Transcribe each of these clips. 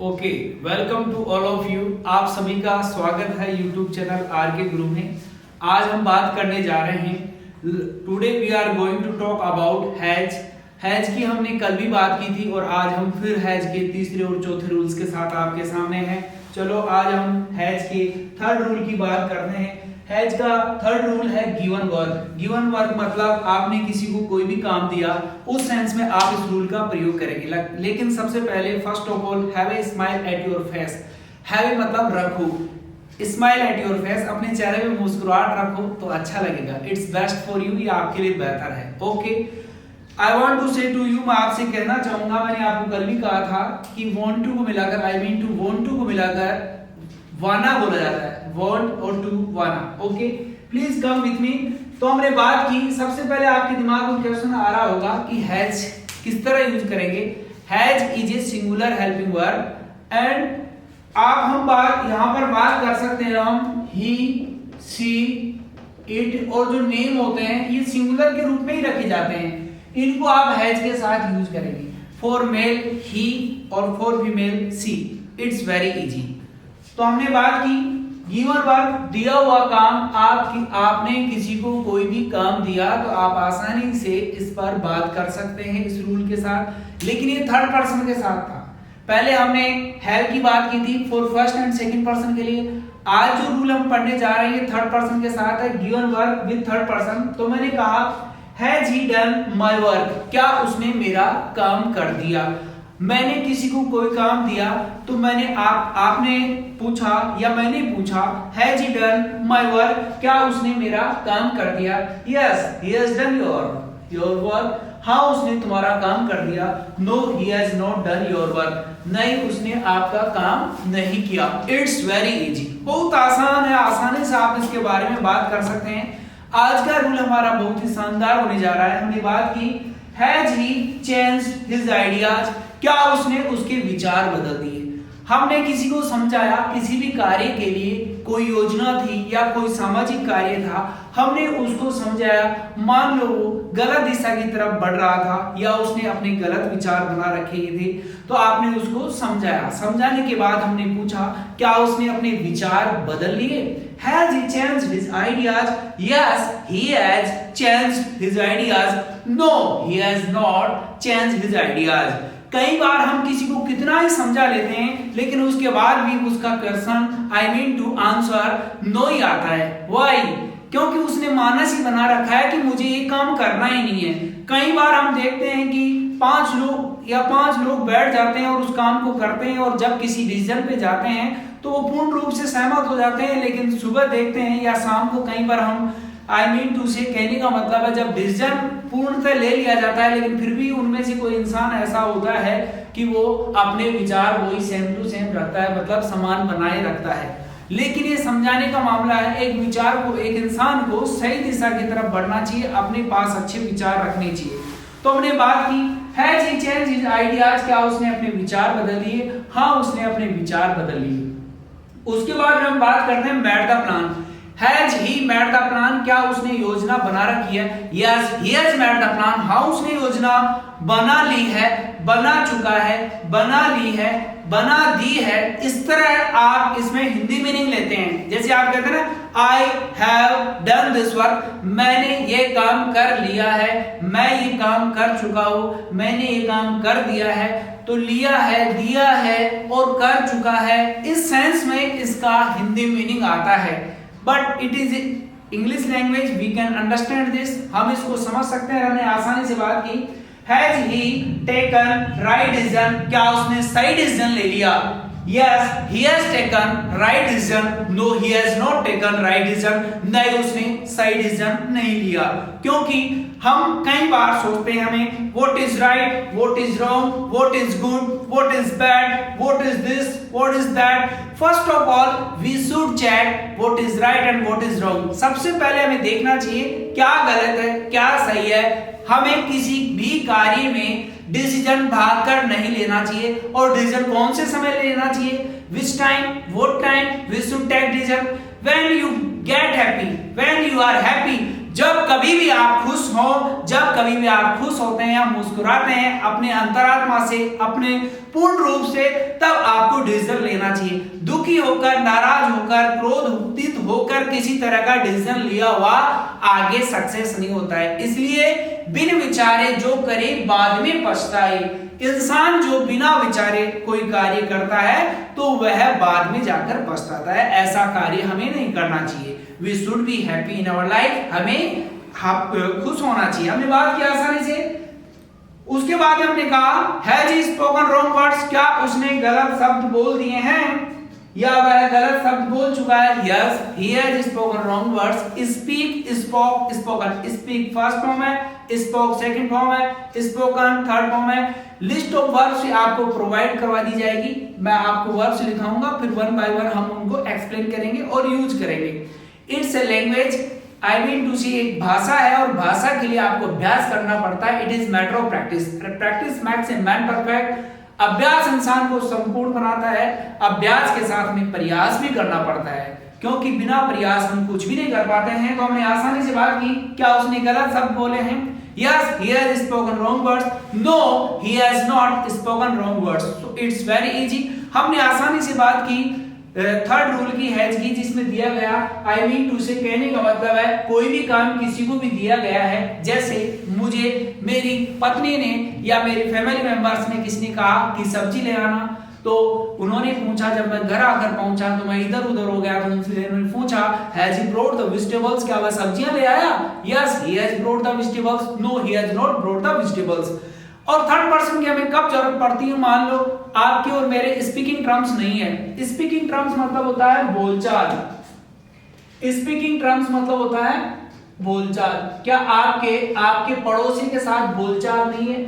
Okay, welcome to all of you. आप सभी का स्वागत है यूट्यूब चैनल आर के गुरु में। आज हम बात करने जा रहे हैं, today we are going to talk about has. Has की हमने कल भी बात की थी और आज हम फिर हैज के तीसरे और चौथे रूल्स के साथ आपके सामने हैं। चलो आज हम हैज के थर्ड रूल की बात करते हैं। हैज का थर्ड रूल है गिवन वर्क। गिवन वर्क मतलब आपने किसी को कोई भी काम दिया, उस सेंस में आप इस रूल का प्रयोग करेंगे। लेकिन सबसे पहले first of all have a smile at your face. Have a मतलब रखो, स्माइल एट योर फेस, अपने चेहरे पे मुस्कुराहट रखो तो अच्छा लगेगा। इट्स बेस्ट फॉर यू, ये आपके लिए बेहतर है। ओके, आई वॉन्ट टू से टू यू, मैं आपसे कहना चाहूंगा, मैंने आपको कल भी कहा था कि वॉन्ट टू को मिलाकर, I mean to want to को मिलाकर वाना बोला जाता है, वॉन्ट और टू वाना। Okay, please come with me. तो हमने बात की, सबसे पहले आपके दिमाग में क्वेश्चन आ रहा होगा कि हैज किस तरह यूज करेंगे। Has is a singular helping verb and हम बात यहां पर बात कर सकते हैं हम ही, शी, इट और जो नेम होते हैं ये सिंगुलर के रूप में ही रखे जाते हैं। इनको आप हैज के साथ यूज करेंगे। फॉर मेल ही और for female she. It's very easy. तो हमने बात की गिवन वर्क, दिया हुआ काम, आपने किसी को कोई भी काम दिया तो आप आसानी से इस पर बात कर सकते हैं इस रूल के साथ। लेकिन ये थर्ड पर्सन के साथ था। पहले हमने हैव की बात की थी for first and second person के लिए। आज जो रूल हम पढ़ने जा रहे हैं थर्ड पर्सन के साथ है, given work with third person. तो मैंने कहा has he done my work, क्या उसने मेरा काम कर दिया। मैंने किसी को कोई काम दिया तो आपने पूछा या मैंने पूछा has he done my work, क्या उसने मेरा काम कर दिया। Yes he has done your work, हाँ उसने तुम्हारा काम कर दिया। No he has not done your work, नहीं उसने आपका काम नहीं किया। इट्स वेरी इजी, बहुत आसान है, आसानी से आप इसके बारे में बात कर सकते हैं। आज का रूल हमारा बहुत ही शानदार होने जा रहा है। हमने बात की has he changed his ideas, क्या उसने उसके विचार बदल दिए। हमने किसी को समझाया, किसी भी कार्य के लिए कोई योजना थी या कोई सामाजिक कार्य था, हमने उसको समझाया। मान लो वो गलत दिशा की तरफ बढ़ रहा था या उसने अपने गलत विचार बना रखे थे तो आपने उसको समझाया। समझाने के बाद हमने पूछा क्या उसने अपने विचार बदल लिए। Has he changed his ideas? Yes, he has changed his ideas. No, he has not changed his ideas. कई बार हम किसी को कितना ही समझा लेते हैं लेकिन उसके बाद भी उसका question I mean to answer no ही आता है। व्हाई? क्योंकि उसने मानस ही बना रखा है कि मुझे ये काम करना ही नहीं है। कई बार हम देखते हैं कि 5 लोग बैठ जाते हैं और उस काम को करते हैं और जब किसी डिसीजन पे जाते हैं तो वो पूर्ण रूप से सहमत हो जाते हैं, लेकिन सुबह देखते हैं या शाम को कई बार हम आई मीन टू से कहने का मतलब है जब डिसीजन पूर्णतः ले लिया जाता है लेकिन फिर भी उनमें से कोई इंसान ऐसा होता है कि वो अपने विचार वही सेम टू सेम रखता है, मतलब समान बनाए रखता है। लेकिन ये समझाने का मामला है, एक विचार को, एक इंसान को सही दिशा की तरफ बढ़ना चाहिए, अपने पास अच्छे विचार रखने चाहिए। तो हमने बात की has he changed his ideas, क्या उसने अपने विचार बदल दिए। हाँ उसने अपने विचार बदल लिए। उसके बाद हम बात करते हैं made the plan. Has he made the plan, क्या उसने योजना बना रखी है। Yes he has made the plan, हाँ उसने योजना बना ली है, बना चुका है, बना ली है, बना दी है। इस तरह आप इसमें हिंदी मीनिंग लेते हैं। जैसे आप कहते हैं ना I have done this work, मैंने ये काम कर लिया है, मैं ये काम कर चुका हूं, मैंने ये काम कर दिया है। तो लिया है, दिया है और कर चुका है, इस सेंस में इसका हिंदी मीनिंग आता है। But it is English language, we can understand this, हम इसको समझ सकते हैं। हमने आसानी से बात की has he taken right decision, क्या उसने सही डिसीजन ले लिया। Yes he has taken right decision. No he has not taken right decision, नहीं उसने सही डिसीजन नहीं लिया। क्योंकि हम कई बार सोचते हैं हमें what is right, what is wrong, what is good, what is bad, what is this, what is that. First of all we should check what is right and what is wrong. सबसे पहले हमें देखना चाहिए क्या गलत है, क्या सही है। हमें किसी भी कार्य में डिसीजन भागकर नहीं लेना चाहिए। और डिसीजन कौन से समय लेना चाहिए, which time, what time we should take decision. When you get happy, when you are happy, जब कभी भी आप खुश हो, जब कभी भी आप खुश होते हैं, मुस्कुराते हैं अपने अंतरात्मा से, अपने पूर्ण रूप से, तब आपको चाहिए। दुखी होकर, नाराज होकर, क्रोधित होकर किसी तरह का डिसीजन लिया हुआ आगे सक्सेस नहीं होता है। इसलिए बिन विचारे जो करे बाद में पछताए। इंसान जो बिना विचारे कोई कार्य करता है तो वह बाद में जाकर पछताता है। ऐसा कार्य हमें नहीं करना चाहिए। We should be happy in our life. हमें खुश होना चाहिए। हमने बात की आसानी से। उसके बाद हमने कहा has he spoken wrong words, क्या उसने गलत शब्द बोल दिए हैं या वह गलत शब्द बोल चुका है? Yes, he has spoken wrong words. Speak, spoke, spoken. Speak first form है, स्पोक सेकंड फॉर्म है, स्पोकन थर्ड फॉर्म है। लिस्ट ऑफ वर्ब्स आपको प्रोवाइड करवा दी जाएगी। मैं आपको वर्ब्स लिखाऊंगा, फिर वन बाय वन हम उनको एक्सप्लेन करेंगे और यूज करेंगे। It's a language, I mean to see, एक भाषा है और भाषा के लिए आपको अभ्यास करना पड़ता है। It is matter of practice. Practice makes a man perfect. अभ्यास इंसान को संपूर्ण बनाता है। अभ्यास के साथ में प्रयास भी करना पड़ता है, क्योंकि बिना प्रयास हम कुछ भी नहीं कर पाते हैं। तो हमने आसानी से बात की, क्या उसने गलत शब्द बोले हैं? Yes, he has spoken wrong words. No, he has not spoken wrong words. So it's very easy. हमने आसानी से बात की थर्ड रूल की, हैज की, जिसमें दिया गया आई मीन टू से कहने का मतलब है कोई भी काम किसी को भी दिया गया है। जैसे मुझे मेरी पत्नी ने या मेरे फैमिली मेंबर्स ने किसी ने कहा कि सब्जी ले आना, तो उन्होंने पूछा, जब मैं घर आकर पहुंचा तो मैं इधर उधर हो गया, तो उन्होंने पूछा has he brought the vegetables, क्या वह सब्जियां ले आया? Yes, he has brought the vegetables. No, he has not brought the vegetables. और थर्ड पर्सन की हमें कब जरूरत पड़ती है? मान लो आपके और मेरे स्पीकिंग टर्म्स नहीं है। स्पीकिंग टर्म्स मतलब होता है बोलचाल। स्पीकिंग टर्म्स मतलब होता है बोलचाल। क्या आपके पड़ोसी के साथ बोलचाल नहीं है?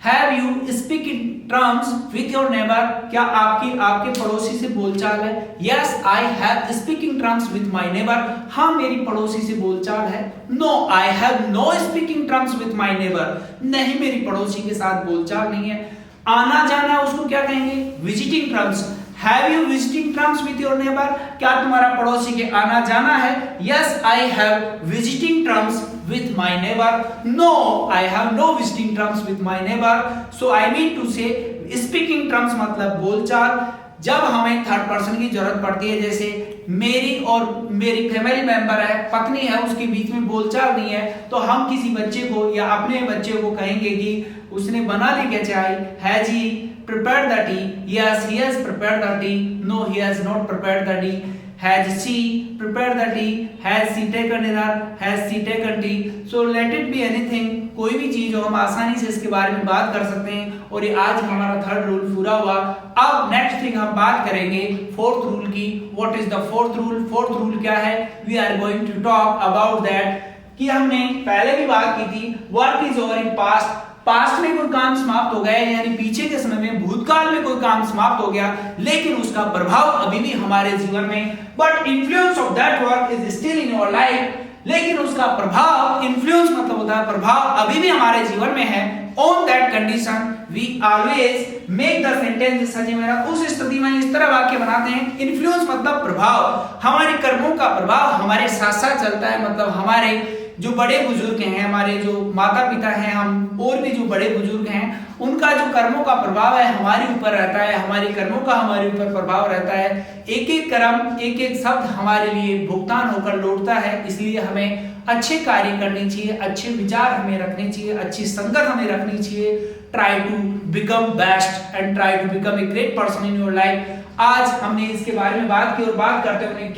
Have you speaking terms with your neighbor? क्या आपके पड़ोसी से बोलचाल है? Yes, I have speaking terms with my neighbor. हाँ, मेरी पड़ोसी से बोलचाल है। No, I have no speaking terms with my neighbor. नहीं, मेरी पड़ोसी के साथ बोलचाल नहीं है। आना जाना उसको क्या कहेंगे? Visiting terms. Have you visiting terms with your neighbor? क्या तुम्हारा पड़ोसी के आना जाना है? Yes, I have visiting terms with my neighbor. No, I have no visiting terms with my neighbor. So I mean to say speaking terms मतलब बोलचाल। जब हमें थर्ड पर्सन की जरूरत पड़ती है, जैसे मेरी और मेरी फैमिली मेंबर है, पत्नी है, उसके बीच में बोलचाल नहीं है, तो हम किसी बच्चे को या अपने बच्चे को कहेंगे कि उसने बना ली क्या चाय? Has he prepared the tea? Yes, he has prepared the tea. No, he has not prepared the tea. Has she prepared the tea? Has she taken dinner? Has she taken tea? So let it be anything. कोई भी चीज हो, हम आसानी से इसके बारे में बात कर सकते हैं। और ये आज हमारा थर्ड रूल पूरा हुआ। अब नेक्स्ट थिंग हम बात करेंगे फोर्थ रूल की। What is the fourth rule? Fourth rule क्या है? We are going to talk about that कि हमने पहले भी बात की थी, work is over in past. Past में कोई काम समाप्त हो गया, यानी पीछे के समय में, भूतकाल में कोई काम समाप्त हो गया, लेकिन उसका प्रभाव अभी भी हमारे जीवन में, but influence of that work is still in your life. लेकिन उसका प्रभाव, इन्फ्लुएंस मतलब होता है प्रभाव, अभी भी हमारे जीवन में है। On that condition we always make the sentence सच मेरा। उस स्थिति में इस तरह वाक्य बनाते हैं। इन्फ्लुएंस मतलब प्रभाव, हमारे कर्मों का प्रभाव हमारे साथ साथ चलता है। मतलब हमारे जो बड़े बुजुर्ग हैं, हमारे जो माता पिता हैं, हम और भी जो बड़े बुजुर्ग हैं, उनका जो कर्मों का प्रभाव है हमारे ऊपर रहता है, हमारे कर्मों का हमारे ऊपर प्रभाव रहता है। एक एक कर्म, एक एक शब्द हमारे लिए भुगतान होकर लौटता है। इसलिए हमें अच्छे कार्य करने चाहिए, अच्छे विचार हमें रखने चाहिए, अच्छी संगत हमें रखनी चाहिए। Try to become best and try to become a great person in your life. आज हमने इसके बारे में बात की और बात करते हुए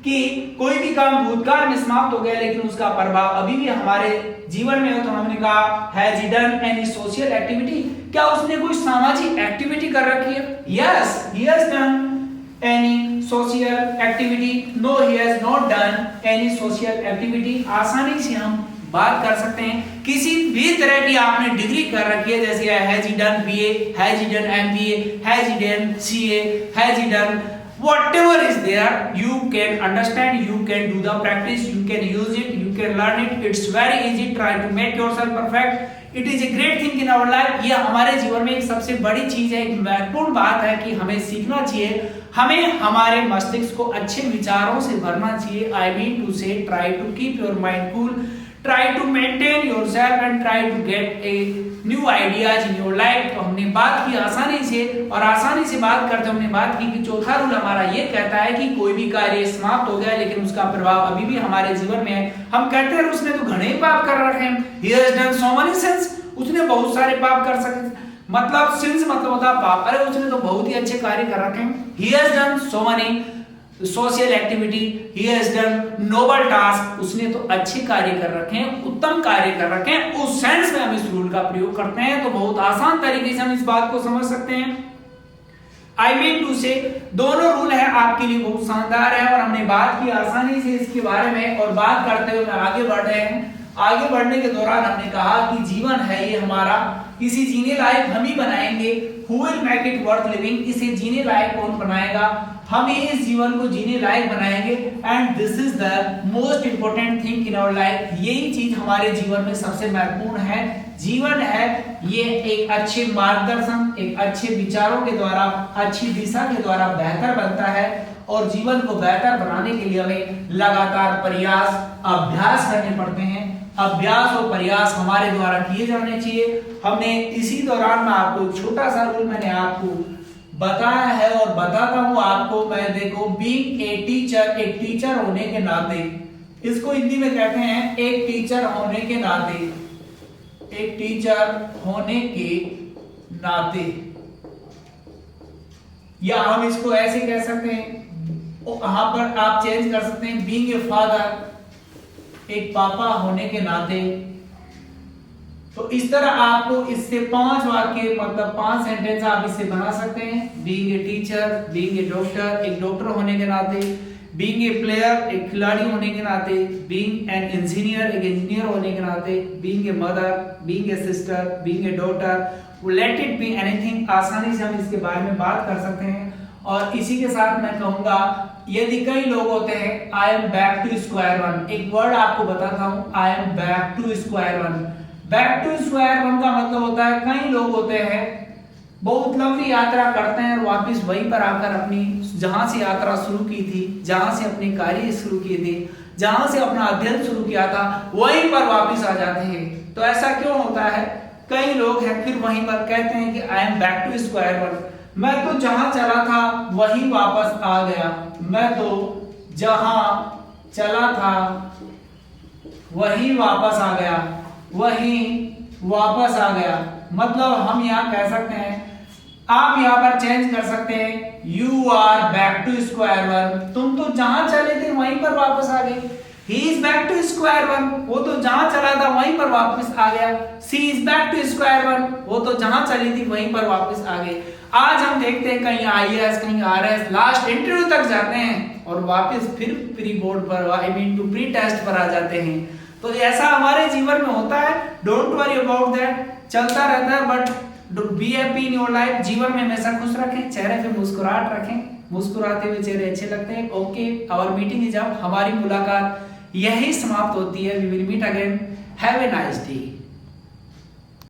कि कोई भी काम भूतकाल में समाप्त हो गया, लेकिन उसका प्रभाव अभी भी हमारे जीवन में हो। तो हमने कहा has he done any social activity? क्या उसने कोई सामाजिक एक्टिविटी कर रखी है? Yes, he has done any social activity. No, he has not done any social activity. आसानी से हम बात कर सकते हैं। किसी भी तरह की आपने डिग्री कर रखी है, जैसे has he done BA, has he done MBA, has he done CA, has he done whatever is there, you can understand, you can do the practice, you can use it, you can learn it. It's very easy. Try to make yourself perfect. It is a great thing in our life. ये हमारे जीवन में एक सबसे बड़ी चीज है, एक महत्वपूर्ण बात है कि हमें सीखना चाहिए। हमें हमारे मस्तिष्क को अच्छे विचारों से भरना चाहिए। I mean to say, try to keep your mind cool. try to maintain yourself and try to get a new ideas in your life। तो हमने बात की आसानी से, और आसानी से बात करते हमने बात की कि चौथा रूल हमारा ये कहता है कि कोई भी कार्य समाप्त हो गया लेकिन उसका प्रभाव अभी भी हमारे जीवन में है। हम कहते हैं उसने तो घने पाप कर रखे हैं, he has done so many sins, उसने बहुत सारे पाप कर सके, मतलब सिंस मतलब होता है पाप, अरे उसने तो बहुत ही अच्छे कार्य कर रखे हैं। he has done so many social activity, he has done noble task, उसने तो अच्छे कार्य कर रखे हैं, उत्तम कार्य कर रखे हैं। उस सेंस में हम इस रूल का प्रयोग करते हैं तो बहुत आसान तरीके से हम इस बात को समझ सकते हैं। I mean to say, दोनों रूल है आपके लिए बहुत शानदार है और हमने बात की आसानी से इसके बारे में, और बात करते हुए आगे बढ़ रहे हैं। आगे बढ़ने के दौरान हमने कहा कि जीवन है ये हमारा, इसे जीने लायक हम ही बनाएंगे। Who will make it worth living? इसे जीने लायक कौन बनाएगा? हम ही इस जीवन को जीने लायक बनाएंगे। And this is the most important thing in our life, यही चीज हमारे जीवन में सबसे महत्वपूर्ण है। जीवन है ये एक अच्छे मार्गदर्शन, एक अच्छे विचारों के द्वारा, अच्छी दिशा के द्वारा बेहतर बनता है, और जीवन को बेहतर बनाने के लिए हमें लगातार प्रयास, अभ्यास करने पड़ते हैं। अभ्यास और प्रयास हमारे द्वारा किए जाने चाहिए। हमने इसी दौरान में आपको एक छोटा सा रूल मैंने आपको बताया है और बताता हूं आपको मैं। देखो, बीइंग ए टीचर, एक टीचर होने के नाते, इसको हिंदी में कहते हैं एक टीचर होने के नाते, एक टीचर होने के नाते, या हम इसको ऐसे कह सकते हैं, यहां पर आप चेंज कर सकते हैं, बीइंग ए फादर, एक पापा होने के नाते। तो इस तरह आपको इससे 5 वाक्य, मतलब 5 सेंटेंस आप इससे बना सकते हैं। Being a teacher, being a doctor, एक डॉक्टर होने के नाते, बीइंग ए प्लेयर, एक खिलाड़ी होने के नाते, बीइंग एन इंजीनियर, एक इंजीनियर होने के नाते, being a mother, being a sister, being a daughter, let it be anything, आसानी से हम इसके बारे में बात कर सकते हैं। और इसी के साथ मैं कहूंगा, यदि कई लोग होते हैं, I am back to square one, एक वर्ड आपको बताता हूं, I am back to square one. Back to square one का मतलब होता है, कई लोग होते हैं बहुत लंबी यात्रा करते हैं और वापस वहीं पर आकर अपनी, जहां से यात्रा शुरू की थी, जहां से अपने कार्य शुरू किए थे, जहां से अपना अध्ययन शुरू किया था, वहीं पर वापस आ जाते हैं। तो ऐसा क्यों होता है? कई लोग हैं फिर वहीं पर कहते हैं कि I am back to square one, मैं तो जहां चला था वहीं वापस आ गया, मैं तो जहां चला था वहीं वापस आ गया, वहीं वापस आ गया। मतलब हम यहां कह सकते हैं, आप यहां पर चेंज कर सकते हैं, you are back to square one, तुम तो जहां चले थे वहीं पर वापस आ गए। He is back to square one, वो तो जहां चला था वहीं पर वापस आ गया। She is back to square one, वो तो जहां चली थी वहीं पर वापस आ गई। आज हम देखते हैं कहीं IAS, कहीं RS, लास्ट इंटरव्यू तक जाते हैं और वापस फिर प्री बोर्ड पर, I mean to pre test पर आ जाते हैं। तो ऐसा हमारे जीवन में होता है, डोंट वरी अबाउट दैट, चलता रहता है, but B happy in your life. जीवन में हमेशा खुश रखें, चेहरे पे मुस्कुराहट रखें, मुस्कुराते हुए चेहरे अच्छे लगते हैं। Okay, our meeting is up, हमारी मुलाकात यही समाप्त होती है। We will meet again, have a nice day.